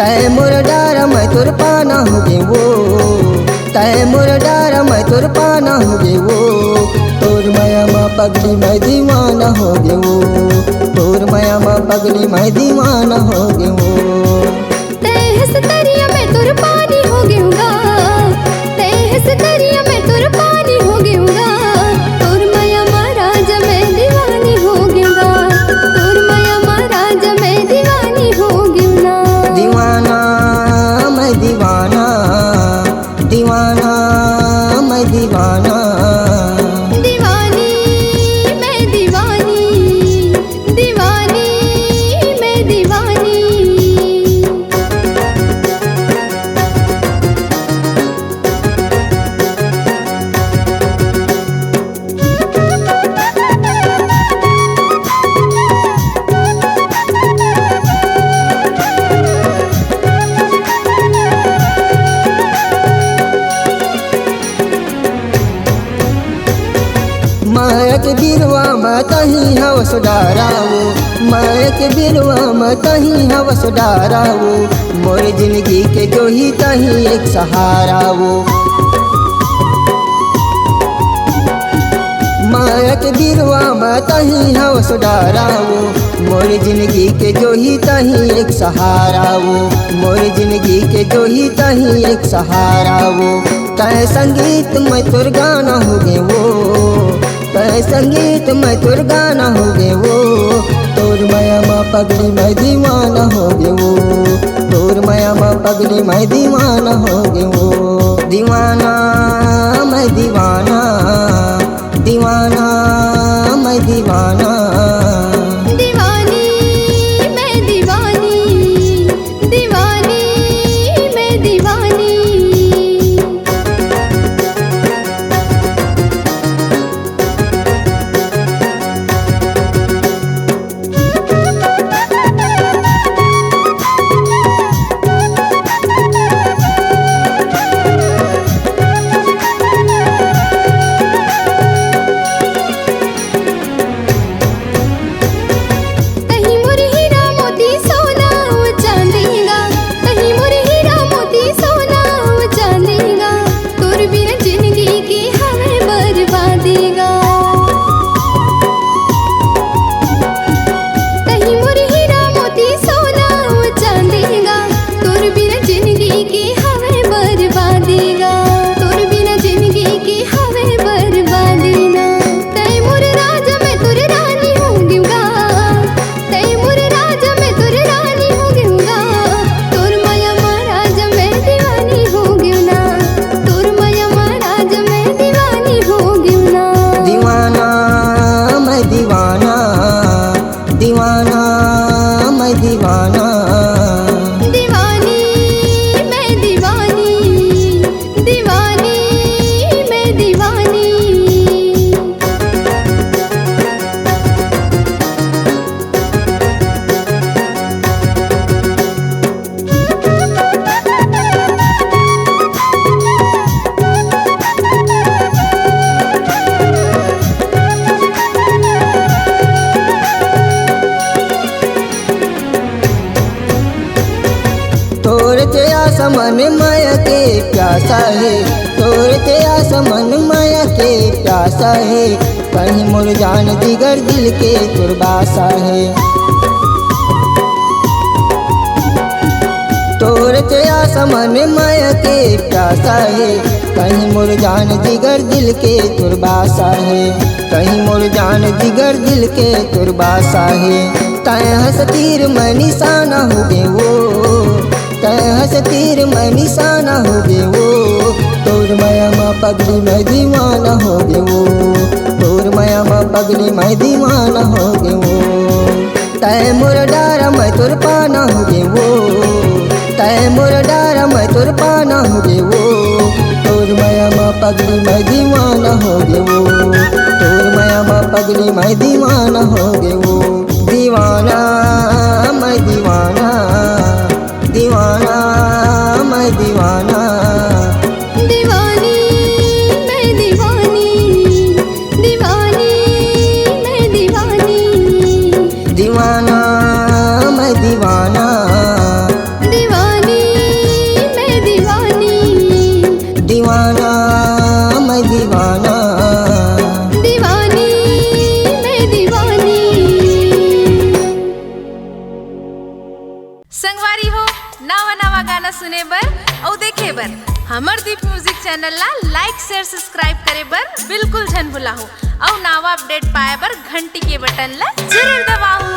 तय मोर डारा मैं तुर पाना हो गे वो, तय मोर डारा मैं तुर पाना हो गे वो। तोर माया माँ पगली मैं दीवाना हो गे वो, तोर माया माँ पगली मैं दीवाना हो गे वो। तय हंस दरिया में तुर पानी हो गेऊंगा, तय हंस दरिया में तुर पानी हो गेऊंगा। तोर माया महाराज मैं दीवानी हो गेऊंगा, तोर माया महाराज मैं दीवानी हो गेऊंगा। दीवाना मैं दीवाना, दीवाना मैं दीवाना, दीवानी मैं दीवानी, दीवानी मैं दीवानी। माया के बिरवा में तही हवस डारावो, माया के बिरवा में तही हवस डारावो। मोर जिंदगी के जो ही तही एक सहारा वो। माया के बिरवा में तही हवस डारावो, मोर जिंदगी के जो ही तही एक सहारा वो। मोर जिंदगी के जो ही तही एक सहारा वो। तय संगीत में तुर गाना हो गे वो, तय संगीत में तुर गाना हो गे वो। तोर माया माँ पगली मैं दीवाना हो गे वो, तोर माया माँ पगली मैं दीवाना हो गे वो। दीवाना मैं दीवाना, दीवाना मैं दीवाना, दीवानी मैं दीवानी, दीवानी मैं दीवानी। कहीं मोर हीरा मोती सोना वो चांदीगा, कहीं मोर हीरा मोती सोना वो चांदीगा। तोर बिना जिंदगी की हमें बर्बादीगा। कहीं मोर हीरा मोती सोना वो चांदीगा। तोर बिना जिंदगी की हमें बर्बादीगा, तोर बिना जिंदगी की हमें बर्बादीना। तय मोर राजा मैं तुर रानी हो गेऊंगा, तय मोर राजा मैं तुर रानी हो गेऊंगा। तोर माया महाराज मैं दीवानी हो गेऊना, तोर माया महाराज मैं दीवानी हो गेऊना। दीवाना मैं दीवाना, दीवाना मैं दीवाना, दीवानी मैं दीवानी, दीवानी मैं दीवानी। तोर ते आसमान माया के प्यासा है, तोर ते आसमान माया के प्यासा है। कहीं मोर जान जिगर दिल के तुरबासा है। तोर ते आसमान माया के प्यासा है। कहीं मोर जान जिगर दिल के तुरबासा है, कहीं मोर जान जिगर दिल के तुरबासा है। तय हंस तीर मैं निशाना हो गे वो, तय हंस तीर मैं निशाना हो गे वो। तोर माया माँ पगली मैं दीवाना हो गे वो, तोर माया माँ पगली मैं दीवाना हो गे वो। तय मोर डारा मैं तुर पाना हो गे वो, तय मोर डारा मैं तुर पाना हो गे वो। तोर माया माँ पगली मैं दीवाना हो गे वो, तोर माया माँ पगली मैं दीवाना हो गे वो। दीवाना मैं दीवाना, दीवाना मैं दीवाना, दीवानी मैं दीवानी, दीवानी मैं दीवानी। दीवाना मैं दीवाना, दीवानी चैनल ला लाइक शेयर सब्सक्राइब करे बर बिल्कुल झन भुलाहू और नवा अपडेट पाए बर घंटी के बटन ला जरूर दबाओ।